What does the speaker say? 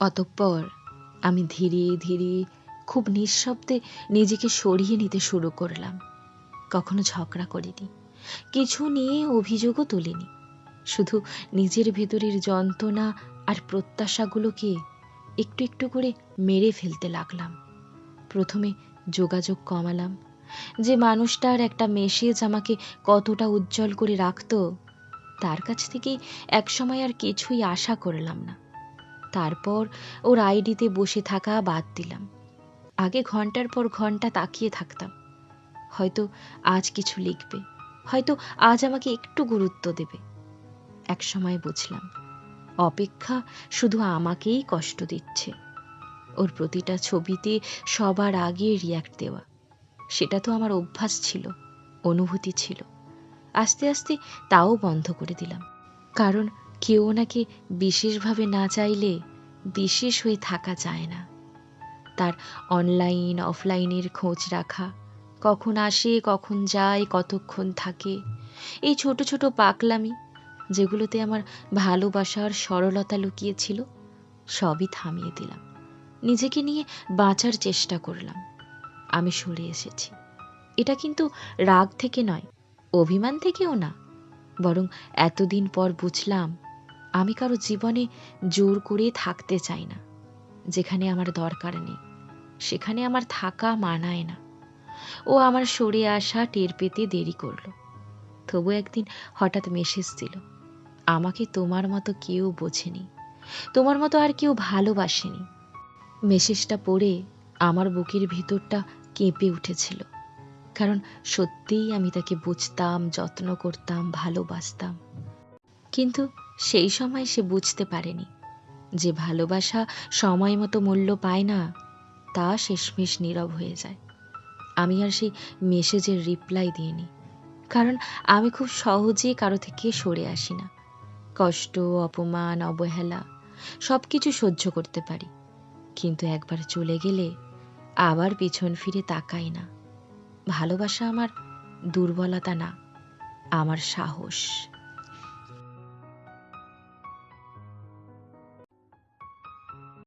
অতঃপর আমি ধীরে ধীরে খুব নিঃশব্দে নিজেকে সরিয়ে নিতে শুরু করলাম। কখনো ঝগড়া করিনি, কিছু নিয়ে অভিযোগও তুলিনি। শুধু নিজের ভেতরের যন্ত্রণা আর প্রত্যাশাগুলোকে একটু একটু করে মেরে ফেলতে লাগলাম। প্রথমে যোগাযোগ কমালাম। যে মানুষটার একটা মেসেজ আমাকে কতটা উজ্জ্বল করে রাখত, তার কাছ থেকেই একসময় আর কিছুই আশা করলাম না। তারপর ওর আইডিতে বসে থাকা বাদ দিলাম। আগে ঘন্টার পর ঘন্টা তাকিয়ে থাকতাম। হয়তো আজ কিছু লিখবে, হয়তো আজ আমাকে একটু গুরুত্ব দেবে। এক সময় বুঝলাম অপেক্ষা শুধু আমাকেই কষ্ট দিচ্ছে। ওর প্রতিটা ছবিতে সবার আগে রিয়্যাক্ট দেওয়া, সেটা তো আমার অভ্যাস ছিল, অনুভূতি ছিল। আস্তে আস্তে তাও বন্ধ করে দিলাম। কারণ কেউ ওনাকে বিশেষভাবে না চাইলে বিশেষ হয়ে থাকা যায় না। তার অনলাইন অফলাইনের খোঁজ রাখা, কখন আসে কখন যায় কতক্ষণ থাকে, এই ছোট ছোট পাগলামি যেগুলোতে আমার ভালোবাসার সরলতা লুকিয়েছিল, সবই থামিয়ে দিলাম। নিজেকে নিয়ে বাঁচার চেষ্টা করলাম। আমি সরে এসেছি। এটা কিন্তু রাগ থেকে নয়, অভিমান থেকেও না, বরং এতদিন পর বুঝলাম আমি কারো জীবনে জোর করে থাকতে চাই না। যেখানে আমার দরকার নেই সেখানে আমার থাকা মানায় না। ও আমার সরে আসা টের পেতে দেরি করলো। তবু একদিন হঠাৎ মেসেজ দিল, আমাকে তোমার মতো কেউ বোঝেনি, তোমার মতো আর কেউ ভালোবাসেনি। মেসেজটা পড়ে আমার বুকের ভিতরটা কেঁপে উঠেছিল। কারণ সত্যিই আমি তাকে বুঝতাম, যত্ন করতাম, ভালোবাসতাম। কিন্তু সেই সময় সে বুঝতে পারেনি যে ভালোবাসা সময় মতো মূল্য পায় না, তা শেষমেশ নীরব হয়ে যায়। আমি আর সেই মেসেজের রিপ্লাই দিইনি, কারণ আমি খুব সহজে কারো থেকে সরে আসি না। কষ্ট, অপমান, অবহেলা সব কিছু সহ্য করতে পারি, কিন্তু একবার চলে গেলে আবার পিছন ফিরে তাকাই না। ভালোবাসা আমার দুর্বলতা না, আমার সাহস।